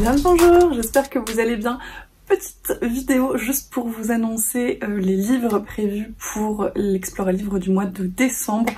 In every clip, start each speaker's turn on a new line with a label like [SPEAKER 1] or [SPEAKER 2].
[SPEAKER 1] Bien le bonjour, j'espère que vous allez bien. Petite vidéo juste pour vous annoncer les livres prévus pour l'Explore Livre du mois de décembre.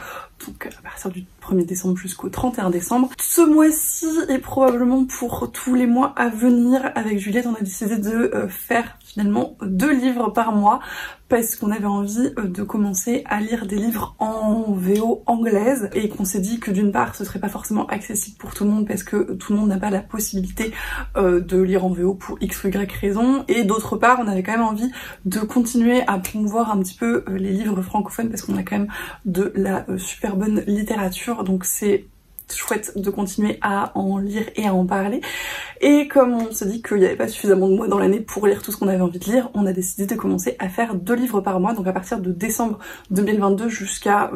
[SPEAKER 1] Donc à partir du 1er décembre jusqu'au 31 décembre. Ce mois-ci et probablement pour tous les mois à venir, avec Juliette on a décidé de faire finalement 2 livres par mois parce qu'on avait envie de commencer à lire des livres en VO anglaise et qu'on s'est dit que d'une part ce serait pas forcément accessible pour tout le monde parce que tout le monde n'a pas la possibilité de lire en VO pour X ou Y raison, et d'autre part on avait quand même envie de continuer à promouvoir un petit peu les livres francophones parce qu'on a quand même de la super bonne littérature, donc c'est chouette de continuer à en lire et à en parler. Et comme on se dit qu'il n'y avait pas suffisamment de mois dans l'année pour lire tout ce qu'on avait envie de lire, on a décidé de commencer à faire 2 livres par mois, donc à partir de décembre 2022 jusqu'à...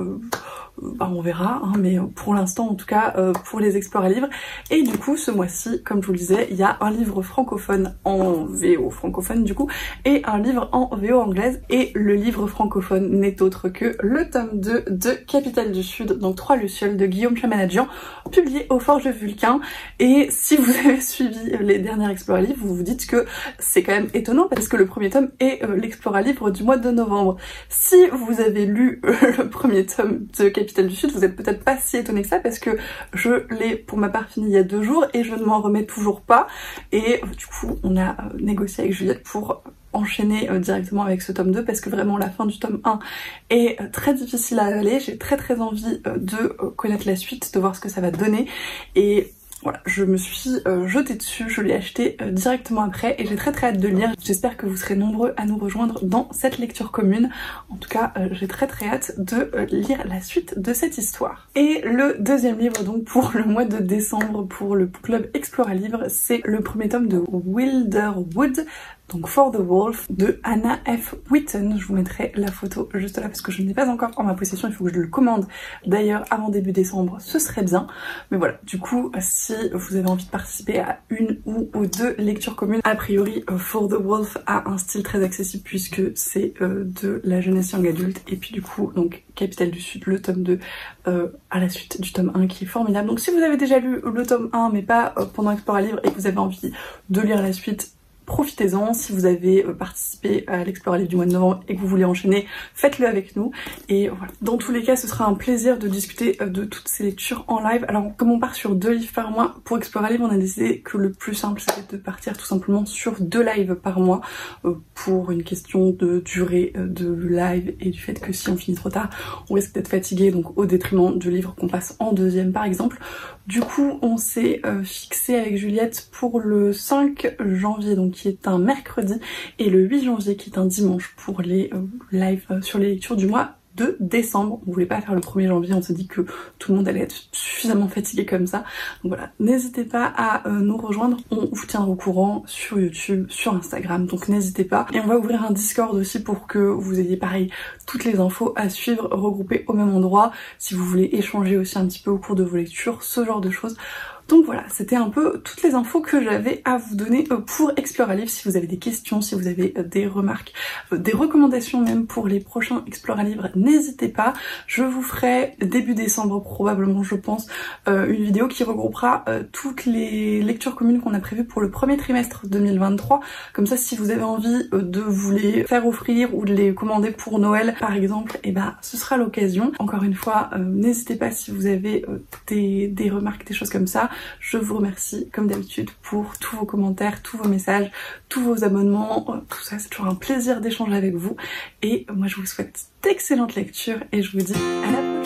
[SPEAKER 1] on verra, hein, mais pour l'instant en tout cas pour les Explore à livres. Et du coup ce mois-ci, comme je vous le disais, il y a un livre francophone en VO francophone du coup, et un livre en VO anglaise, et le livre francophone n'est autre que le tome 2 de Capitale du Sud, donc 3 Lucioles de Guillaume Chamanadjian, publié aux Forges Vulcain. Et si vous avez suivi les dernières Explore à livres, vous vous dites que c'est quand même étonnant parce que le premier tome est l'Explore à livre du mois de novembre. Si vous avez lu le premier tome de Capitale du Sud, vous êtes peut-être pas si étonné que ça parce que je l'ai pour ma part fini il y a 2 jours et je ne m'en remets toujours pas. Et du coup on a négocié avec Juliette pour enchaîner directement avec ce tome 2 parce que vraiment la fin du tome 1 est très difficile à avaler. J'ai très envie de connaître la suite, de voir ce que ça va donner, et voilà, je me suis jetée dessus, je l'ai acheté directement après et j'ai très hâte de le lire. J'espère que vous serez nombreux à nous rejoindre dans cette lecture commune. En tout cas, j'ai très hâte de lire la suite de cette histoire. Et le deuxième livre donc pour le mois de décembre pour le club Explore à livre, c'est le premier tome de Wilderwood, donc For the Wolf de Anna F. Witten. Je vous mettrai la photo juste là parce que je ne l'ai pas encore en ma possession, il faut que je le commande d'ailleurs avant début décembre, ce serait bien. Mais voilà, du coup si vous avez envie de participer à une ou 2 lectures communes, a priori For the Wolf a un style très accessible puisque c'est de la jeunesse young adulte, et puis du coup donc Capitale du Sud, le tome 2 à la suite du tome 1 qui est formidable. Donc si vous avez déjà lu le tome 1 mais pas pendant Explore à livre et que vous avez envie de lire la suite, profitez-en. Si vous avez participé à l'Explore à livre du mois de novembre et que vous voulez enchaîner, faites-le avec nous. Et voilà. Dans tous les cas, ce sera un plaisir de discuter de toutes ces lectures en live. Alors, comme on part sur 2 livres par mois, pour Explore à livre, on a décidé que le plus simple, c'était de partir tout simplement sur 2 lives par mois pour une question de durée de live et du fait que si on finit trop tard, on risque d'être fatigué, donc au détriment du livre qu'on passe en 2e par exemple. Du coup, on s'est fixé avec Juliette pour le 5 janvier, donc qui est un mercredi, et le 8 janvier qui est un dimanche pour les lives sur les lectures du mois de décembre. On voulait pas faire le 1er janvier, on s'est dit que tout le monde allait être suffisamment fatigué comme ça. Donc voilà, n'hésitez pas à nous rejoindre, on vous tiendra au courant sur YouTube, sur Instagram, donc n'hésitez pas. Et on va ouvrir un Discord aussi pour que vous ayez pareil toutes les infos à suivre regroupées au même endroit, si vous voulez échanger aussi un petit peu au cours de vos lectures, ce genre de choses. Donc voilà, c'était un peu toutes les infos que j'avais à vous donner pour Explore à livre. Si vous avez des questions, si vous avez des remarques, des recommandations même pour les prochains Explore à livre, n'hésitez pas. Je vous ferai début décembre probablement, je pense, une vidéo qui regroupera toutes les lectures communes qu'on a prévues pour le premier trimestre 2023. Comme ça, si vous avez envie de vous les faire offrir ou de les commander pour Noël par exemple, et ben ce sera l'occasion. Encore une fois, n'hésitez pas si vous avez des remarques, des choses comme ça. Je vous remercie comme d'habitude pour tous vos commentaires, tous vos messages, tous vos abonnements, tout ça, c'est toujours un plaisir d'échanger avec vous. Et moi je vous souhaite d'excellentes lectures et je vous dis à la prochaine.